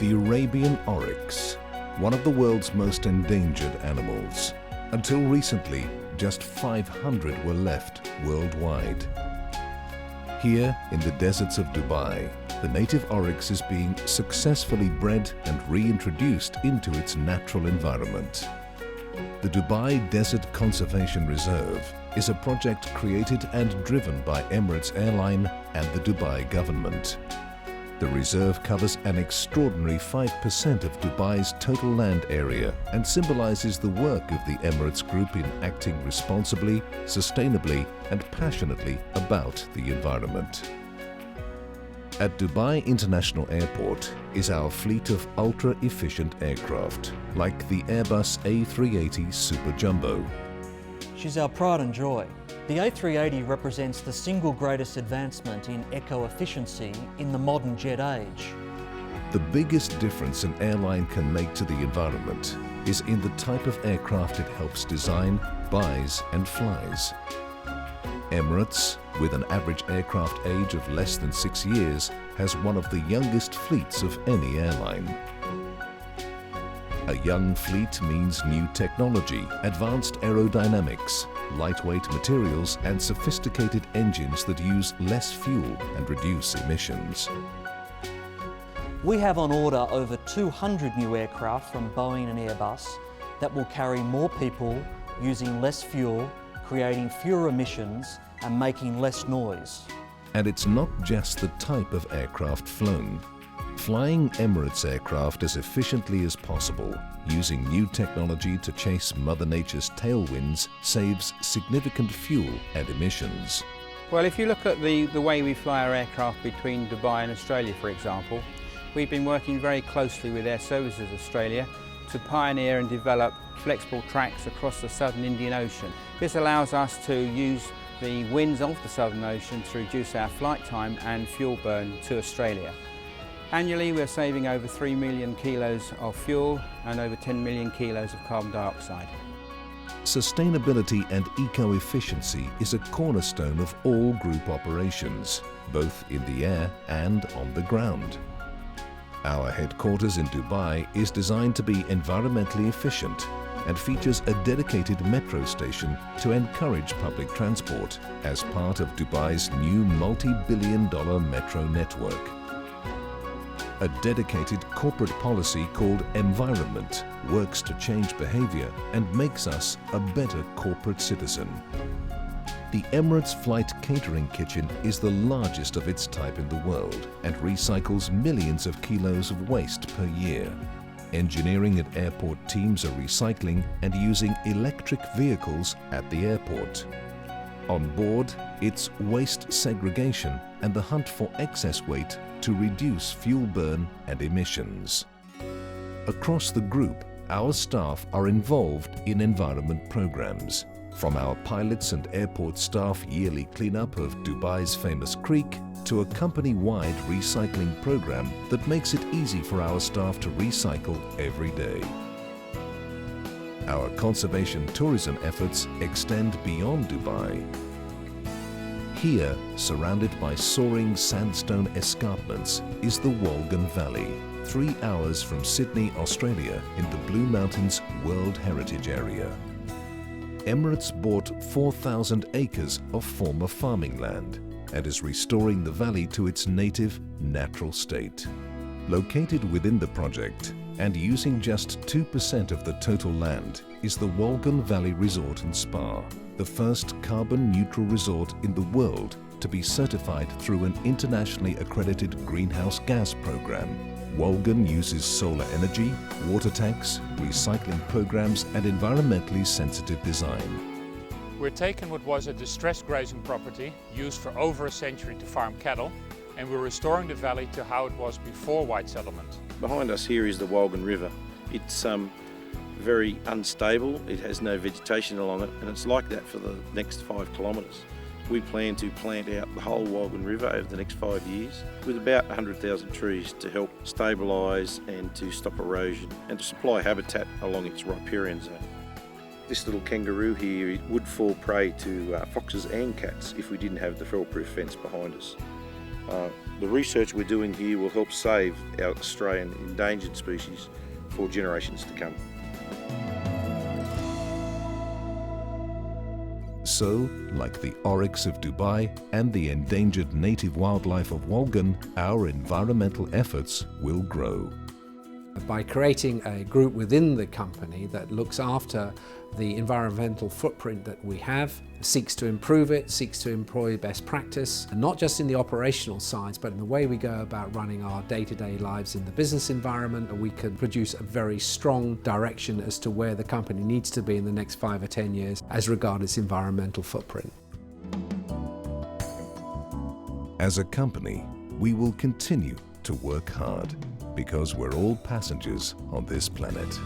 the Arabian oryx, one of the world's most endangered animals. Until recently, just 500 were left worldwide. Here, in the deserts of Dubai, the native oryx is being successfully bred and reintroduced into its natural environment. The Dubai Desert Conservation Reserve is a project created and driven by Emirates Airline and the Dubai government. The reserve covers an extraordinary 5% of Dubai's total land area and symbolizes the work of the Emirates Group in acting responsibly, sustainably and passionately about the environment. At Dubai International Airport is our fleet of ultra-efficient aircraft, like the Airbus A380 Super Jumbo. She's our pride and joy. The A380 represents the single greatest advancement in eco-efficiency in the modern jet age. The biggest difference an airline can make to the environment is in the type of aircraft it helps design, buys and flies. Emirates, with an average aircraft age of less than 6 years, has one of the youngest fleets of any airline. A young fleet means new technology, advanced aerodynamics, lightweight materials and sophisticated engines that use less fuel and reduce emissions. We have on order over 200 new aircraft from Boeing and Airbus that will carry more people using less fuel, creating fewer emissions and making less noise. And it's not just the type of aircraft flown. Flying Emirates aircraft as efficiently as possible, using new technology to chase Mother Nature's tailwinds, saves significant fuel and emissions. Well, if you look at the way we fly our aircraft between Dubai and Australia, for example, we've been working very closely with Air Services Australia to pioneer and develop flexible tracks across the southern Indian Ocean. This allows us to use the winds of the Southern Ocean to reduce our flight time and fuel burn to Australia. Annually, we're saving over 3 million kilos of fuel and over 10 million kilos of carbon dioxide. Sustainability and eco-efficiency is a cornerstone of all group operations, both in the air and on the ground. Our headquarters in Dubai is designed to be environmentally efficient and features a dedicated metro station to encourage public transport as part of Dubai's new multi-billion-dollar metro network. A dedicated corporate policy called Emvironment works to change behavior and makes us a better corporate citizen. The Emirates Flight Catering Kitchen is the largest of its type in the world and recycles millions of kilos of waste per year. Engineering and airport teams are recycling and using electric vehicles at the airport. On board, it's waste segregation and the hunt for excess weight to reduce fuel burn and emissions. Across the group, our staff are involved in environment programs, from our pilots and airport staff yearly cleanup of Dubai's famous creek to a company-wide recycling program that makes it easy for our staff to recycle every day. Our conservation tourism efforts extend beyond Dubai. Here, surrounded by soaring sandstone escarpments, is the Wolgan Valley, 3 hours from Sydney, Australia, in the Blue Mountains World Heritage Area. Emirates bought 4,000 acres of former farming land and is restoring the valley to its native, natural state. Located within the project and using just 2% of the total land is the Wolgan Valley Resort and Spa, the first carbon-neutral resort in the world to be certified through an internationally accredited greenhouse gas program. Wolgan uses solar energy, water tanks, recycling programs and environmentally sensitive design. We're taking what was a distressed grazing property used for over a century to farm cattle, and we're restoring the valley to how it was before white settlement. Behind us here is the Wolgan River. It's very unstable, it has no vegetation along it, and it's like that for the next 5 kilometres. We plan to plant out the whole Wolgan River over the next 5 years with about 100,000 trees to help stabilise and to stop erosion and to supply habitat along its riparian zone. This little kangaroo here would fall prey to foxes and cats if we didn't have the fell-proof fence behind us. The research we're doing here will help save our Australian endangered species for generations to come. So, like the oryx of Dubai and the endangered native wildlife of Walgan, our environmental efforts will grow. By creating a group within the company that looks after the environmental footprint that we have, seeks to improve it, seeks to employ best practice, and not just in the operational sides, but in the way we go about running our day-to-day lives in the business environment, we can produce a very strong direction as to where the company needs to be in the next 5 or 10 years as regards its environmental footprint. As a company, we will continue to work hard because we're all passengers on this planet.